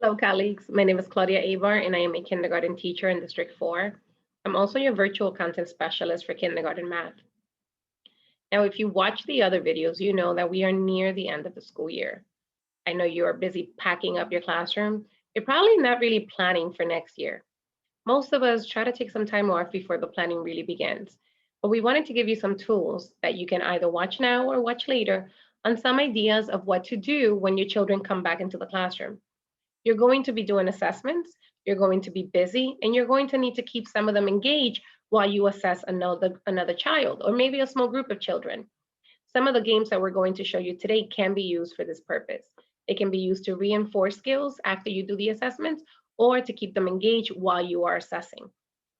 Hello, colleagues. My name is Claudia Abar, and I am a kindergarten teacher in District 4. I'm also your virtual content specialist for kindergarten math. Now, if you watch the other videos, you know that we are near the end of the school year. I know you are busy packing up your classroom. You're probably not really planning for next year. Most of us try to take some time off before the planning really begins. But we wanted to give you some tools that you can either watch now or watch later on some ideas of what to do when your children come back into the classroom. You're going to be doing assessments, you're going to be busy, and you're going to need to keep some of them engaged while you assess another child or maybe a small group of children. Some of the games that we're going to show you today can be used for this purpose. They can be used to reinforce skills after you do the assessments or to keep them engaged while you are assessing.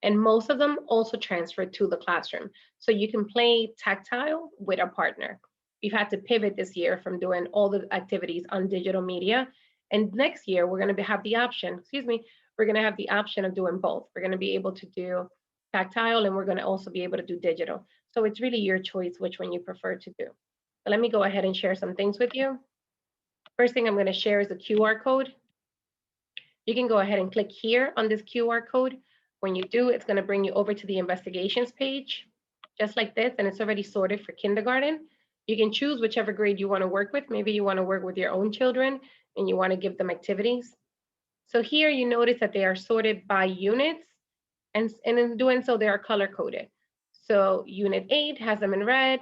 And most of them also transfer to the classroom. So you can play tactile with a partner. We've had to pivot this year from doing all the activities on digital media. And next year, we're going to have the option, we're going to have the option of doing both. We're going to be able to do tactile and we're going to also be able to do digital. So it's really your choice which one you prefer to do. But let me go ahead and share some things with you. First thing I'm going to share is the QR code. You can go ahead and click here on this QR code. When you do, it's going to bring you over to the investigations page, just like this, and it's already sorted for kindergarten. You can choose whichever grade you want to work with. Maybe you want to work with your own children and you want to give them activities. So here you notice that they are sorted by units, and in doing so, they are color coded. So Unit 8 has them in red.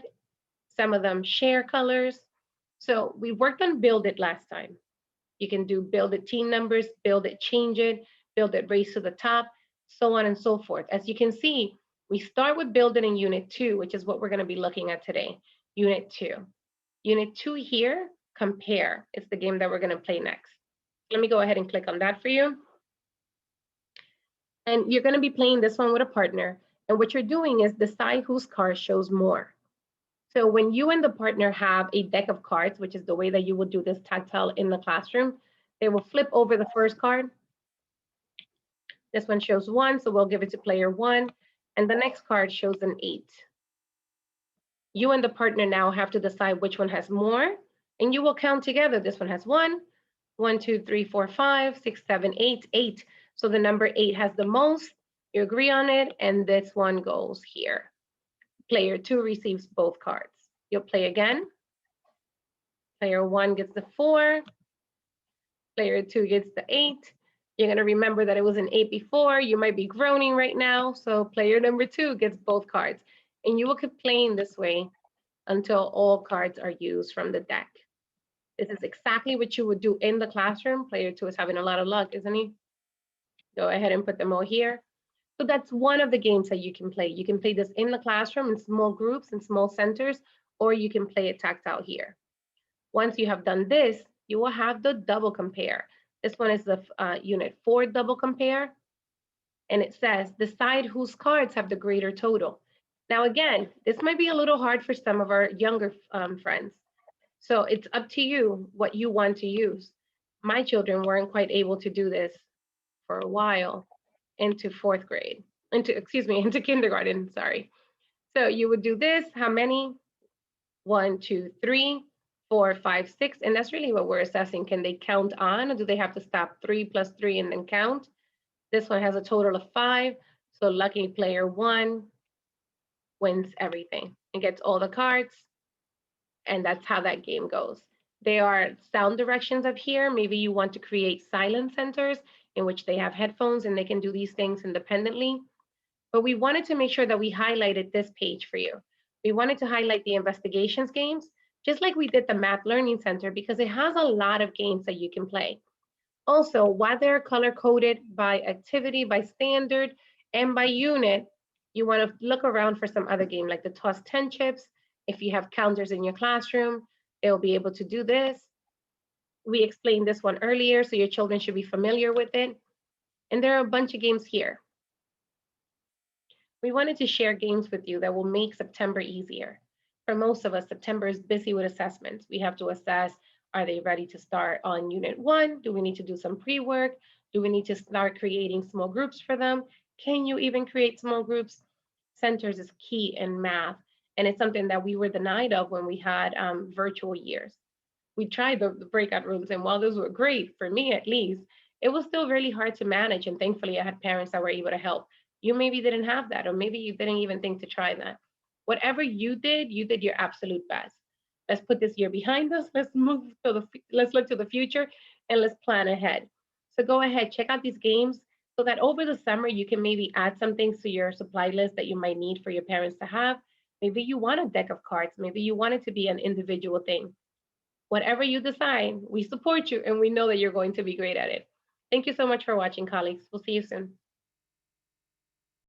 Some of them share colors. So we worked on Build It last time. You can do Build It team numbers, Build It change it, Build It race to the top, so on and so forth. As you can see, we start with Build It in Unit 2, which is what we're going to be looking at today. Unit 2. Unit 2 here, Compare. It's the game that we're going to play next. Let me go ahead and click on that for you. And you're going to be playing this one with a partner. And what you're doing is decide whose card shows more. So when you and the partner have a deck of cards, which is the way that you will do this tactile in the classroom, they will flip over the first card. This one shows 1, so we'll give it to player 1. And the next card shows an 8. You and the partner now have to decide which one has more, and you will count together. This one has 1, 1, 2, 3, 4, 5, 6, 7, 8, 8. So the number 8 has the most. You agree on it, and this one goes here. Player 2 receives both cards. You'll play again. Player 1 gets the 4. Player 2 gets the 8. You're going to remember that it was an 8 before. You might be groaning right now. So player number 2 gets both cards. And you will keep playing this way until all cards are used from the deck. This is exactly what you would do in the classroom. Player 2 is having a lot of luck, isn't he? Go ahead and put them all here. So that's one of the games that you can play. You can play this in the classroom in small groups and small centers, or you can play it tactile here. Once you have done this, you will have the double compare. This one is the Unit 4 double compare. And it says, decide whose cards have the greater total. Now, again, this might be a little hard for some of our younger friends. So it's up to you what you want to use. My children weren't quite able to do this for a while into into kindergarten, sorry. So you would do this, how many? 1, 2, 3, 4, 5, 6, and that's really what we're assessing. Can they count on, or do they have to stop 3 plus 3 and then count? This one has a total of 5, so lucky player 1 wins everything and gets all the cards, and that's how that game goes. There are sound directions up here. Maybe you want to create silent centers in which they have headphones and they can do these things independently. But we wanted to make sure that we highlighted this page for you. We wanted to highlight the investigations games, just like we did the Math Learning Center, because it has a lot of games that you can play. Also, while they're color-coded by activity, by standard, and by unit, you want to look around for some other game, like the Toss 10 Chips. If you have counters in your classroom, they'll be able to do this. We explained this one earlier, so your children should be familiar with it. And there are a bunch of games here. We wanted to share games with you that will make September easier. For most of us, September is busy with assessments. We have to assess, are they ready to start on Unit 1? Do we need to do some pre-work? Do we need to start creating small groups for them? Can you even create small groups? Centers is key in math, and it's something that we were denied of when we had virtual years. We tried the breakout rooms, and while those were great, for me at least, it was still really hard to manage. And thankfully, I had parents that were able to help. You maybe didn't have that, or maybe you didn't even think to try that. Whatever you did your absolute best. Let's put this year behind us. Let's look to the future, and let's plan ahead. So go ahead, check out these games so that over the summer you can maybe add some things to your supply list that you might need for your parents to have. Maybe you want a deck of cards. Maybe you want it to be an individual thing. Whatever you decide, we support you and we know that you're going to be great at it. Thank you so much for watching, colleagues. We'll see you soon.